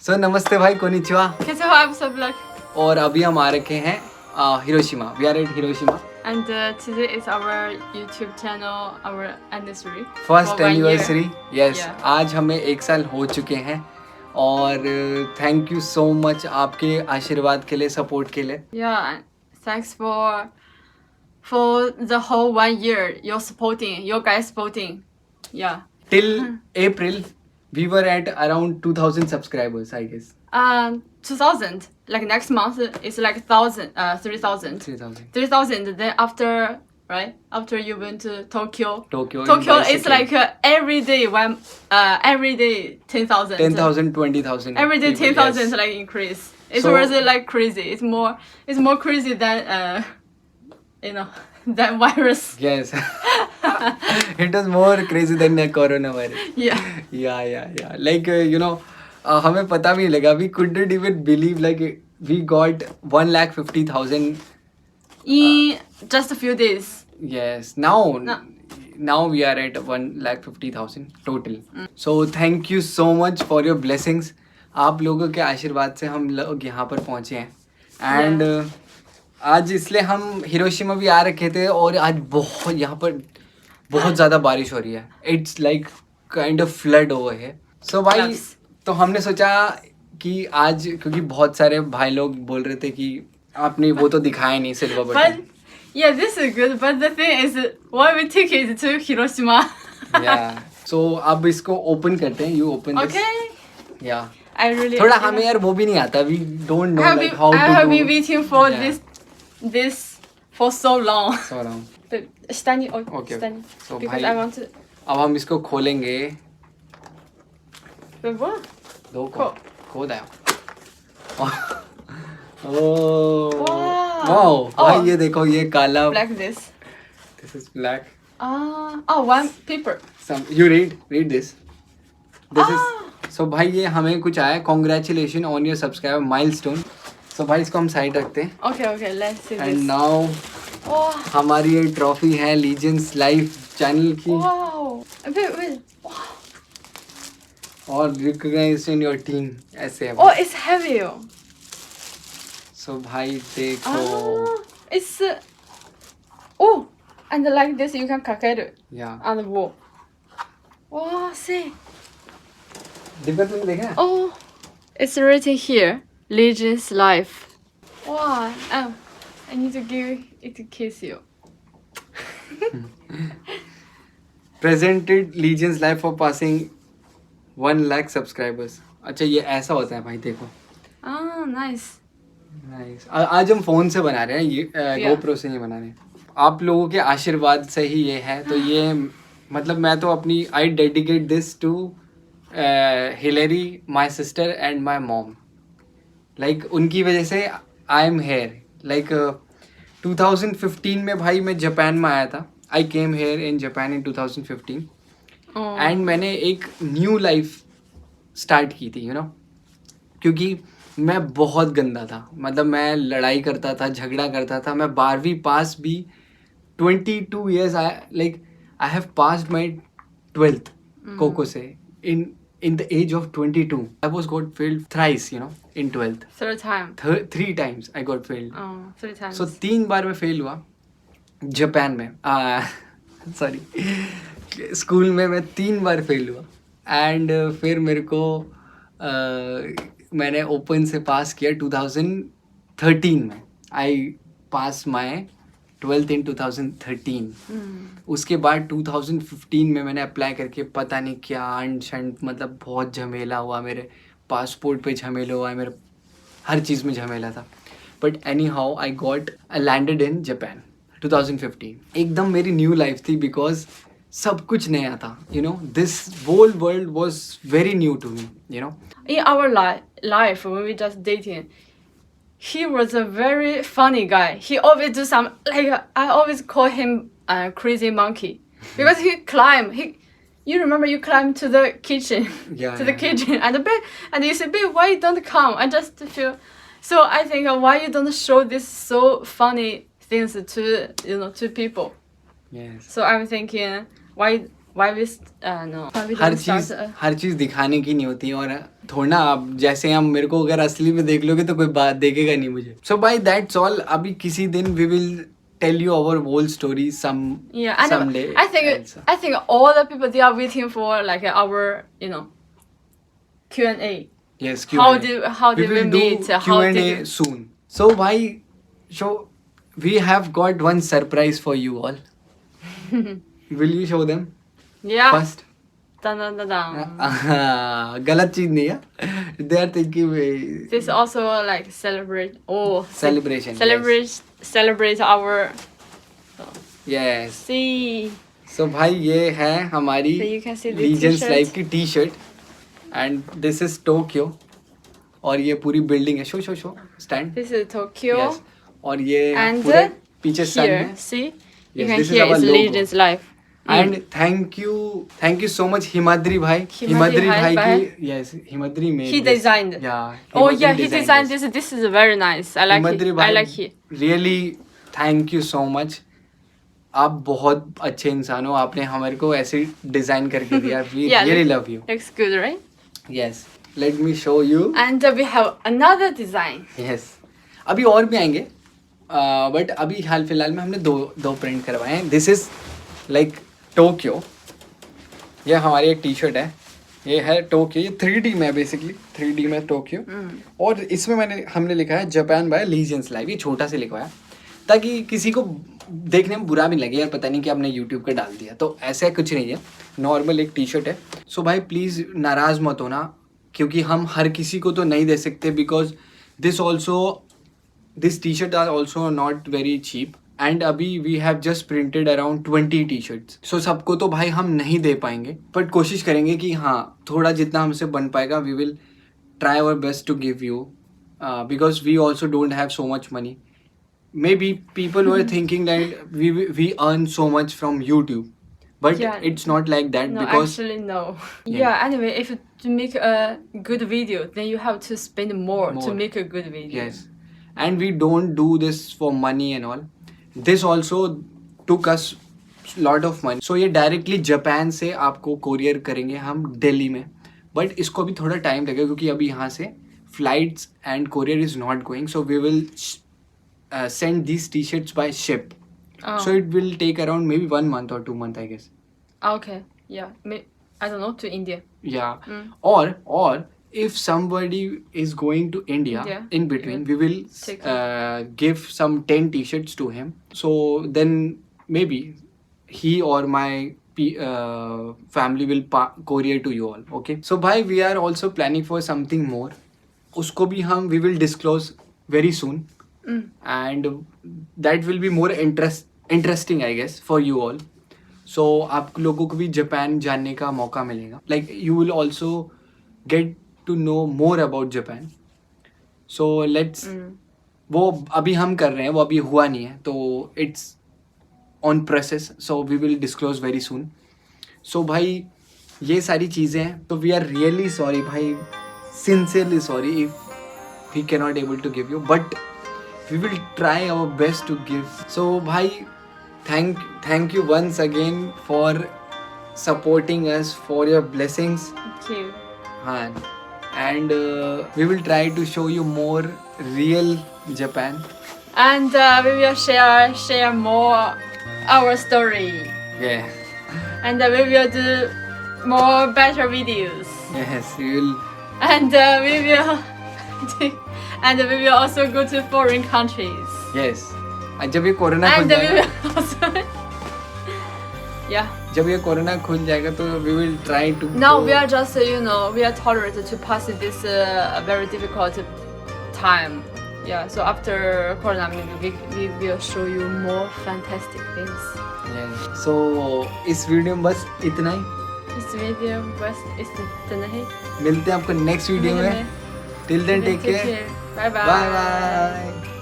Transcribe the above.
सो नमस्ते भाई, कोनिचिवा। कैसे हो आप सब लोग? और अभी हम आ रखे हैं Hiroshima. We are at Hiroshima. And today is our YouTube channel, our anniversary. First for 1 year. Anniversary. Yes, Yeah. आज हमें 1 साल हो चुके हैं। और थैंक यू सो मच आपके आशीर्वाद के लिए, सपोर्ट के लिए। Yeah, and thanks for the whole 1 year. You guys supporting. Yeah. Till April we were at around 2000 subscribers, I guess. 2000. Like next month is like 3,000. 3,000. Then after you went to Tokyo. Tokyo is like every day 10,000. 10,000, 20,000. Every day people, 10,000 yes. like increase. It's So- really like crazy. It's more crazy than than virus. Yes. It was more crazy than the coronavirus. Yeah. Yeah. Like, हमें पता भी नहीं लगा. We couldn't even believe like we got 1,50,000. In just a few days. Yes. No. Now we are at 1,50,000 total. So thank you so much for your blessings. आप लोगों के आशीर्वाद से हम लोग यहाँ पर पहुँचे हैं. And आज इसलिए हम हिरोशिमा भी आ रखे थे और आज बहुत यहाँ पर बहुत ज़्यादा बारिश हो रही है. It's like kind of flood over है. सो भाई, Yes. तो हमने सोचा कि आज, क्योंकि बहुत सारे भाई लोग बोल रहे थे कि आपने वो तो दिखाया नहीं silver But button. yeah, this is good. But the thing is, why we take it to Hiroshima? या सो अब इसको ओपन करते हैं. You open this. Okay. या I really. थोड़ा हमें यार वो भी नहीं आता. We don't know I have like been, how I have to been waiting for Yeah. this for so long. So round. But 下に Okay. 下に So because भाई, I want to. अब हम इसको खोलेंगे. But what? दो खो. खो दो. ओह Wow. वाओ भाई, Oh. ये देखो, ये काला. Like this. This is black. One paper. Some you read this. This is so भाई, ये हमें कुछ आया. Congratulations on your subscriber milestone. So भाई, इसको हम साइड रखते हैं. Okay, let's see And this. now Oh, हमारी ये ट्रॉफी है लीजेंड्स लाइफ चैनल की. wow. Wait. और रिकॉग्नाइज इन योर टीम, ऐसे है. Oh, it's heavy. So भाई देखो. It's. Oh, and like this you can kakeru या on the wall. Wow, see. डिब्बा तुमने देखा है? Oh, it's written here, Legion's life. Wow. I need to give it to kiss you. Presented Legion's life for passing 1 lakh subscribers. अच्छा, ये ऐसा होता है भाई, देखो. Nice. नाइस. आज हम फोन से बना रहे हैं, ये Yeah. GoPro से नहीं बना रहे. आप लोगों के आशीर्वाद से ही ये है. तो ये मतलब मैं तो अपनी I dedicate this to Hillary, my sister and my mom. Like उनकी वजह से आई एम हेयर. लाइक 2015 में भाई मैं जापान में आया था. I came here in Japan in 2015 Oh. And मैंने एक न्यू लाइफ स्टार्ट की थी, क्योंकि मैं बहुत गंदा था. मतलब मैं लड़ाई करता था, झगड़ा करता था. मैं 12वीं पास भी 22 years I have passed my 12th कोको से in the age of 22. I was got failed thrice, in 12th. Third time. 3 times I got failed. 3 times. So 3 बार मैं फेल हुआ जापान में. सॉरी, स्कूल में मैं 3 बार फेल हुआ. And फिर मेरे को मैंने ओपन से पास किया 2013 में. आई पास माई 12th in 2013. उसके बाद 2015 में मैंने अप्लाई करके पता नहीं क्या अंड मतलब बहुत झमेला हुआ. मेरे पासपोर्ट पे झमेला हुआ, मेरे हर चीज़ में झमेला था. But any how I landed in Japan 2015. एकदम मेरी न्यू लाइफ थी बिकॉज सब कुछ नया था. This whole world was very new to me. In our life when we just dating, he was a very funny guy. He always do some like I always call him crazy monkey because he climb. You remember you climb to the kitchen, Yeah, to the yeah. kitchen and you say, "Babe, why you don't come?" I just feel so. I think why you don't show this so funny things to to people. Yes. So I'm thinking why we no why we her don't start चीज हर चीज दिखाने की नहीं होती और थोड़ा ना आप जैसे हम मेरे को अगर असली में देख लोगे तो कोई बात देखेगा नहीं मुझे. So bye that's all. अभी किसी दिन we will tell you our whole story yeah, and someday. I think all the people they are waiting for like our Q&A. Yes, How Q&A. did we will do meet? How Q&A did soon. So bhai, so we have got one surprise for you all. Will you show them yeah first? dun, dun, dun, dun. गलत चीज नहीं है. They are thinking This also like celebrate celebration. celebrate our Yes. see. So भाई ये है हमारी So you can see the Legends t-shirt. Live की T-shirt and this is Tokyo और ये पूरी बिल्डिंग है. Show stand. This is Tokyo. Yes. और ये And पूरे पीछे सन here, है. see, you Yes, can this is hear our it's logo. Legends Live. And thank you so much Himadri भाई. हिमाद्री भाई भाई. की yes Himadri made He this. designed. Yeah. Oh Himadri yeah, he designed this. This is very nice. I like Himadri it. I भाई like it. really thank you so much. आप बहुत अच्छे इंसान हो. आपने हमारे को ऐसे डिजाइन करके दिया. We Yeah, really love you. Looks good, right? Yes. Let me show you. And we have another design. Yes. अभी और भी आएंगे. बट अभी हाल फिलहाल में हमने दो प्रिंट करवाए हैं. This is like Tokyo. ये हमारी एक टी शर्ट है. ये है टोक्यो. ये 3D में है बेसिकली. 3D में टोक्यो. और इसमें हमने लिखा है जापान बाय लीजेंड्स लाइव. ये छोटा से लिखवाया ताकि किसी को देखने में बुरा भी लगे यार पता नहीं कि आपने यूट्यूब पे डाल दिया. तो ऐसा कुछ नहीं है. नॉर्मल एक टी शर्ट है. सो भाई प्लीज़ नाराज़ मत होना क्योंकि हम हर किसी को तो नहीं दे सकते because this T shirt are also not very cheap and अभी we have just printed around 20 T shirts. So सबको तो भाई हम नहीं दे पाएंगे बट कोशिश करेंगे कि हाँ थोड़ा जितना हमसे बन पाएगा we will try our best to give you because we also don't have so much money. Maybe people were thinking that we earn so much from YouTube, but Yeah. it's not like that No, because actually no. Yeah. Yeah. Anyway, if to make a good video, then you have to spend more to More. make a good video. yes, and we don't do this for money and all. This also took us lot of money. So ये directly Japan से आपको courier करेंगे हम दिल्ली में, but इसको भी थोड़ा time लगेगा क्योंकि अभी यहाँ से flights and courier is not going. So we will send these t-shirts by ship. Oh. So it will take around maybe 1 month or 2 months I guess. Okay. Yeah. I don't know, to India. Yeah. Or if somebody is going to India Yeah. in between, we will Take give some 10 t-shirts to him. So then maybe he or my family will courier to you all. Okay. So bhai, we are also planning for something more. उसको भी हम we will disclose very soon. And that will be more interesting I guess for you all. So आप लोगों को भी Japan जानने का मौका मिलेगा. Like you will also get to know more about Japan. So let's वो अभी हम कर रहे हैं वो अभी हुआ नहीं है तो it's on process. So we will disclose very soon. So भाई ये सारी चीज़ें हैं तो we are really sorry भाई, sincerely sorry if we cannot able to give you, but we will try our best to give. So bhai, thank you once again for supporting us, for your blessings. Thank you. And we will try to show you more real Japan. And we will share more our story. Yeah. And we will do more better videos. Yes, we will. And we will and we will also go to foreign countries. Yes. जब ये corona खुल And we जाएगा, will also yeah. जब ये corona खुल जाएगा तो we will try to. Now go. we are just we are tolerated to pass this very difficult time. Yeah. So after corona, we will show you more fantastic things. Yeah. So इस video में बस इतना ही. इस video बस इतना ही. मिलते हैं आपको नेक्स्ट वीडियो में. Till then, take care. Bye bye. Bye bye.